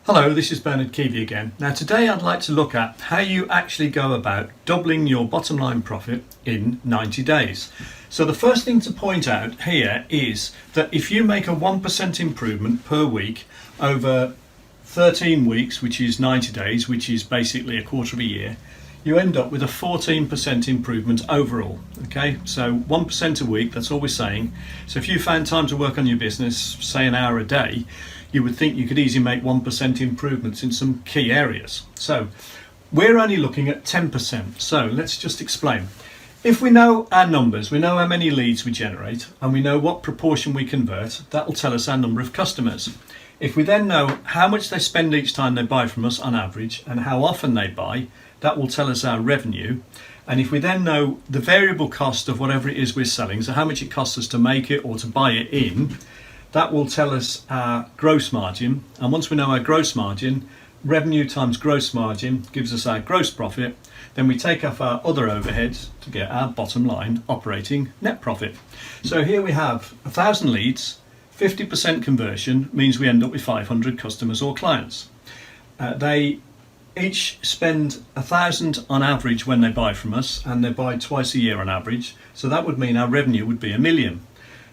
Hello, this is Bernard Keevy again. Now today I'd like to look at how you actually go about doubling your bottom line profit in 90 days. So the first thing to point out here is that if you make a 1% improvement per week over 13 weeks, which is 90 days, which is basically a quarter of a year, you end up with a 14% improvement overall. Okay, so 1% a week, that's all we're saying. So if you found time to work on your business, say an hour a day, you would think you could easily make 1% improvements in some key areas. So we're only looking at 10%. So let's just explain. If we know our numbers, we know how many leads we generate, and we know what proportion we convert, that will tell us our number of customers. If we then know how much they spend each time they buy from us on average and how often they buy, that will tell us our revenue. And if we then know the variable cost of whatever it is we're selling, so how much it costs us to make it or to buy it in, that will tell us our gross margin. And once we know our gross margin, revenue times gross margin gives us our gross profit. Then we take off our other overheads to get our bottom line operating net profit. So here we have 1,000 leads, 50% conversion means we end up with 500 customers or clients. They each spend 1,000 on average when they buy from us, and they buy twice a year on average. So that would mean our revenue would be $1 million.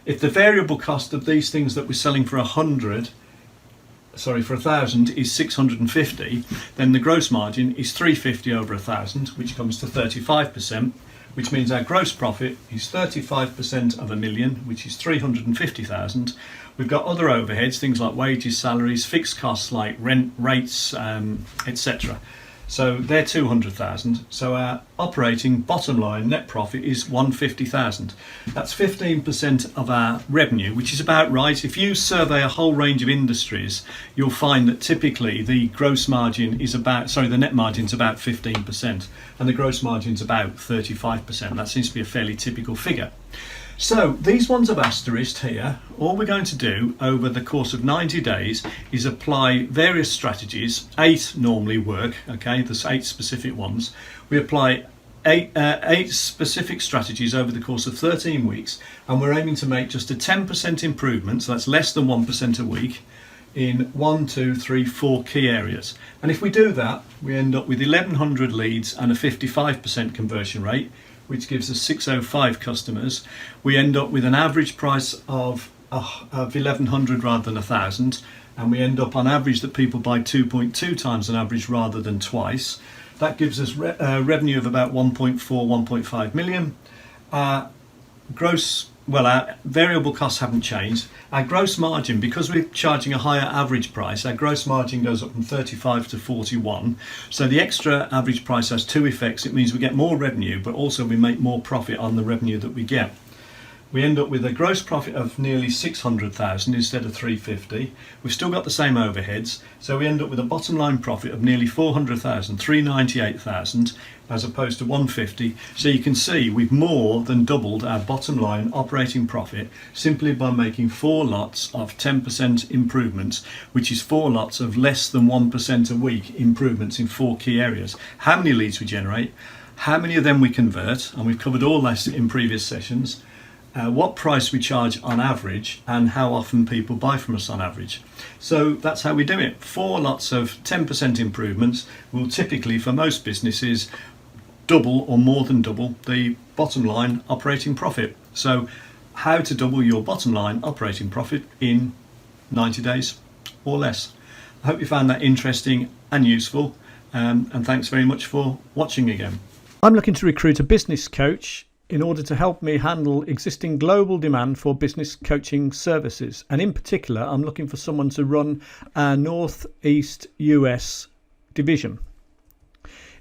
If the variable cost of these things that we're selling for 1,000 is 650, then the gross margin is 350 over 1,000, which comes to 35%, which means our gross profit is 35% of $1 million, which is 350,000. We've got other overheads, things like wages, salaries, fixed costs like rent, rates, etc. So they're 200,000. So our operating bottom line net profit is 150,000. That's 15% of our revenue, which is about right. If you survey a whole range of industries, you'll find that typically the gross margin is the net margin is about 15%, and the gross margin is about 35%. That seems to be a fairly typical figure. So these ones I've asterisked here. All we're going to do over the course of 90 days is apply various strategies. 8 normally work, okay, there's 8 specific ones. We apply 8 specific strategies over the course of 13 weeks, and we're aiming to make just a 10% improvement, so that's less than 1% a week, in 1, 2, 3, 4 key areas. And if we do that, we end up with 1,100 leads and a 55% conversion rate, which gives us 605 customers. We end up with an average price of 1,100 rather than 1,000, and we end up on average that people buy 2.2 times on average rather than twice. That gives us revenue of about 1.4, 1.5 million. Our variable costs haven't changed. Our gross margin, because we're charging a higher average price, our gross margin goes up from 35 to 41. So the extra average price has 2 effects. It means we get more revenue, but also we make more profit on the revenue that we get. We end up with a gross profit of nearly 600,000 instead of 350. We've still got the same overheads, so we end up with a bottom line profit of nearly 400,000, 398,000, as opposed to 150. So you can see we've more than doubled our bottom line operating profit simply by making 4 lots of 10% improvements, which is 4 lots of less than 1% a week improvements in 4 key areas. How many leads we generate, how many of them we convert, and we've covered all this in previous sessions. What price we charge on average, and how often people buy from us on average. So that's how we do it. 4 lots of 10% improvements will typically, for most businesses, double or more than double the bottom line operating profit. So how to double your bottom line operating profit in 90 days or less. I hope you found that interesting and useful, and thanks very much for watching again. I'm looking to recruit a business coach in order to help me handle existing global demand for business coaching services. And in particular, I'm looking for someone to run our Northeast US division.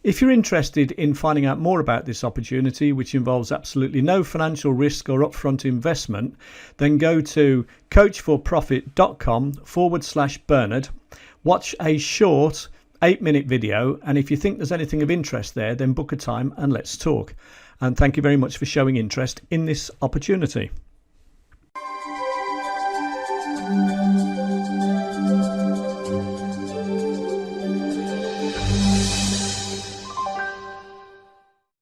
If you're interested in finding out more about this opportunity, which involves absolutely no financial risk or upfront investment, then go to coachforprofit.com/Bernard, watch a short 8-minute video, and if you think there's anything of interest there, then book a time and let's talk. And thank you very much for showing interest in this opportunity.